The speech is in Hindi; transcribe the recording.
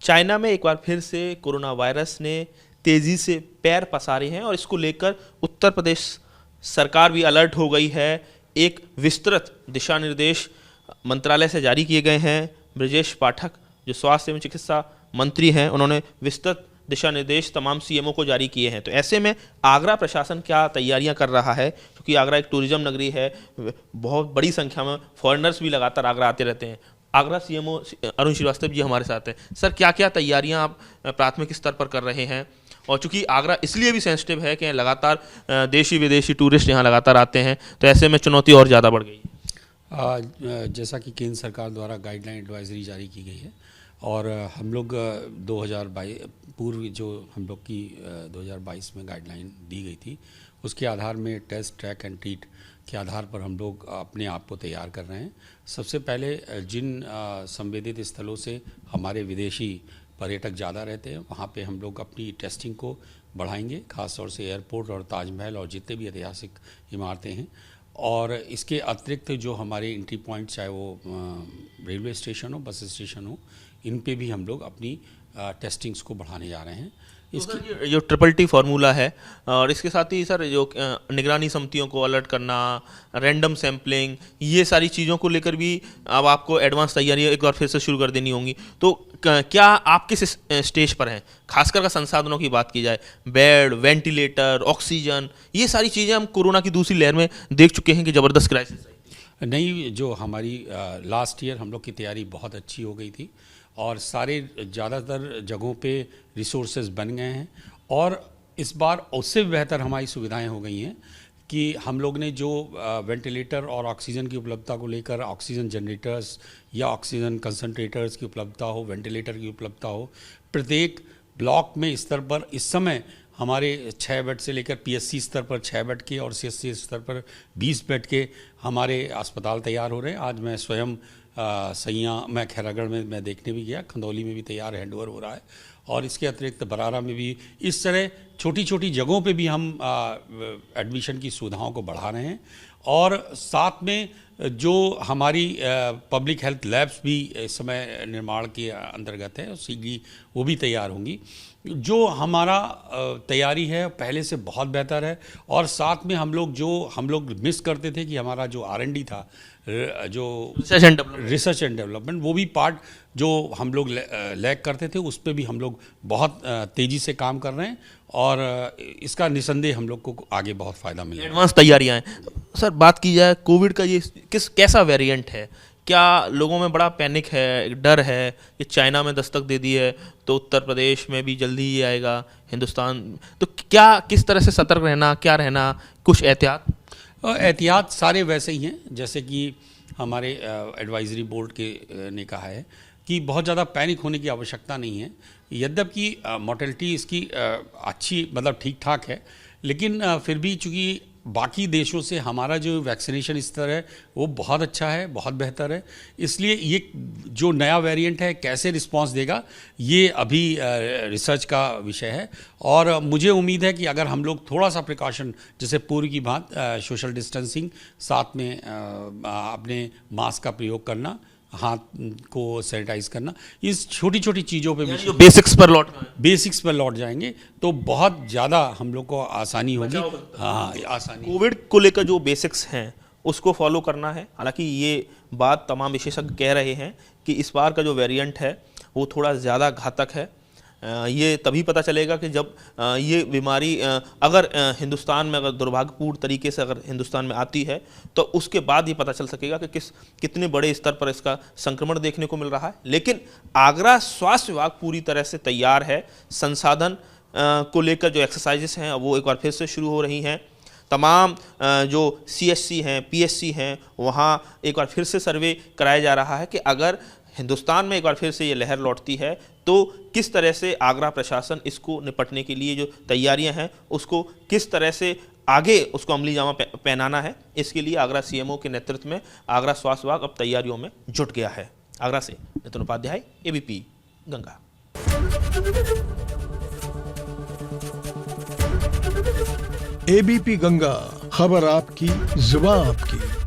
चाइना में एक बार फिर से कोरोना वायरस ने तेज़ी से पैर पसारे हैं और इसको लेकर उत्तर प्रदेश सरकार भी अलर्ट हो गई है। एक विस्तृत दिशा निर्देश मंत्रालय से जारी किए गए हैं। ब्रजेश पाठक जो स्वास्थ्य एवं चिकित्सा मंत्री हैं, उन्होंने विस्तृत दिशा निर्देश तमाम सीएमओ को जारी किए हैं। तो ऐसे में आगरा प्रशासन क्या तैयारियां कर रहा है, क्योंकि आगरा एक टूरिज्म नगरी है, बहुत बड़ी संख्या में फॉरेनर्स भी लगातार आगरा आते रहते हैं। आगरा सीएमओ अरुण श्रीवास्तव जी हमारे साथ हैं। सर, क्या क्या तैयारियां आप प्राथमिक स्तर पर कर रहे हैं? और चूंकि आगरा इसलिए भी सेंसिटिव है कि लगातार देशी विदेशी टूरिस्ट यहाँ लगातार आते हैं, तो ऐसे में चुनौती और ज़्यादा बढ़ गई है। जैसा कि केंद्र सरकार द्वारा गाइडलाइन एडवाइजरी जारी की गई है और हम लोग 2022 पूर्व जो हम लोग की 2022 में गाइडलाइन दी गई थी, उसके आधार में टेस्ट, ट्रैक एंड ट्रीट के आधार पर हम लोग अपने आप को तैयार कर रहे हैं। सबसे पहले जिन संवेदित स्थलों से हमारे विदेशी पर्यटक ज़्यादा रहते हैं, वहाँ पे हम लोग अपनी टेस्टिंग को बढ़ाएंगे, खासतौर से एयरपोर्ट और ताजमहल और जितने भी ऐतिहासिक इमारतें हैं। और इसके अतिरिक्त जो हमारे एंट्री पॉइंट, चाहे वो रेलवे स्टेशन हो, बस स्टेशन हो, इन पे भी हम लोग अपनी टेस्टिंग्स को बढ़ाने जा रहे हैं। इसकी जो ट्रिपल टी फार्मूला है और इसके साथ ही सर जो निगरानी समितियों को अलर्ट करना, रैंडम सैम्पलिंग, ये सारी चीज़ों को लेकर भी अब आपको एडवांस तैयारियां एक बार फिर से शुरू कर देनी होंगी। तो क्या आप किस स्टेज पर हैं? खासकर का संसाधनों की बात की जाए, बेड, वेंटिलेटर, ऑक्सीजन, ये सारी चीज़ें हम कोरोना की दूसरी लहर में देख चुके हैं कि ज़बरदस्त क्राइसिस है। नहीं, जो हमारी लास्ट ईयर हम लोग की तैयारी बहुत अच्छी हो गई थी और सारे ज़्यादातर जगहों पे रिसोर्सेज बन गए हैं और इस बार उससे भी बेहतर हमारी सुविधाएं हो गई हैं कि हम लोग ने जो वेंटिलेटर और ऑक्सीजन की उपलब्धता को लेकर ऑक्सीजन जनरेटर्स या ऑक्सीजन कंसंट्रेटर्स की उपलब्धता हो, वेंटिलेटर की उपलब्धता हो, प्रत्येक ब्लॉक में स्तर पर इस समय हमारे 6 बेड से लेकर पीएससी स्तर पर 6 बेड के और सीएससी स्तर पर 20 बेड के हमारे अस्पताल तैयार हो रहे हैं। आज मैं स्वयं मैं खैरागढ़ में मैं देखने भी गया, खंदौली में भी तैयार हैंडओवर हो रहा है और इसके अतिरिक्त बरारा में भी। इस तरह छोटी छोटी जगहों पे भी हम एडमिशन की सुविधाओं को बढ़ा रहे हैं और साथ में जो हमारी पब्लिक हेल्थ लैब्स भी इस समय निर्माण के अंतर्गत है, शीघ्र वो भी तैयार होंगी। जो हमारा तैयारी है पहले से बहुत बेहतर है और साथ में हम लोग मिस करते थे कि हमारा जो R&D था, जो रिसर्च एंड डेवलपमेंट, वो भी पार्ट जो हम लोग लैग करते थे, उस पर भी हम लोग बहुत तेज़ी से काम कर रहे हैं और इसका निसंदेह हम लोग को आगे बहुत फ़ायदा मिलेगा। एडवांस तैयारियां हैं। सर, बात की जाए कोविड का, ये कैसा वेरिएंट है? क्या लोगों में बड़ा पैनिक है, डर है कि चाइना में दस्तक दे दी है तो उत्तर प्रदेश में भी जल्दी ही आएगा, हिंदुस्तान? तो क्या किस तरह से सतर्क रहना, क्या रहना, कुछ एहतियात सारे वैसे ही हैं जैसे कि हमारे एडवाइजरी बोर्ड के ने कहा है कि बहुत ज़्यादा पैनिक होने की आवश्यकता नहीं है। यद्यपि मोर्टेलिटी इसकी अच्छी, मतलब ठीक ठाक है, लेकिन फिर भी चूँकि बाकी देशों से हमारा जो वैक्सीनेशन स्तर है वो बहुत अच्छा है, बहुत बेहतर है, इसलिए ये जो नया वेरिएंट है कैसे रिस्पांस देगा ये अभी रिसर्च का विषय है। और मुझे उम्मीद है कि अगर हम लोग थोड़ा सा प्रिकॉशन, जैसे पूर्व की बात, सोशल डिस्टेंसिंग, साथ में अपने मास्क का प्रयोग करना, हाथ को सैनिटाइज करना, इस छोटी छोटी चीज़ों पे भी बेसिक्स पर लौट जाएंगे तो बहुत ज़्यादा हम लोग को आसानी होगी। हाँ, आसानी। कोविड को लेकर जो बेसिक्स हैं उसको फॉलो करना है। हालांकि ये बात तमाम विशेषज्ञ कह रहे हैं कि इस बार का जो वेरिएंट है वो थोड़ा ज़्यादा घातक है। ये तभी पता चलेगा कि जब ये बीमारी अगर हिंदुस्तान में, अगर दुर्भाग्यपूर्ण तरीके से अगर हिंदुस्तान में आती है, तो उसके बाद ये पता चल सकेगा कि कितने बड़े स्तर पर इसका संक्रमण देखने को मिल रहा है। लेकिन आगरा स्वास्थ्य विभाग पूरी तरह से तैयार है। संसाधन को लेकर जो एक्सरसाइजेस हैं वो एक बार फिर से शुरू हो रही हैं। तमाम जो CHC हैं, PSC हैं, वहाँ एक बार फिर से सर्वे कराया जा रहा है कि अगर हिंदुस्तान में एक बार फिर से ये लहर लौटती है तो किस तरह से आगरा प्रशासन इसको निपटने के लिए जो तैयारियां हैं उसको किस तरह से आगे उसको अमली जामा पहनाना है। इसके लिए आगरा CMO के नेतृत्व में आगरा स्वास्थ्य विभाग अब तैयारियों में जुट गया है। आगरा से नितिन उपाध्याय, ABP गंगा। ABP गंगा, खबर आपकी, जुबान आपकी।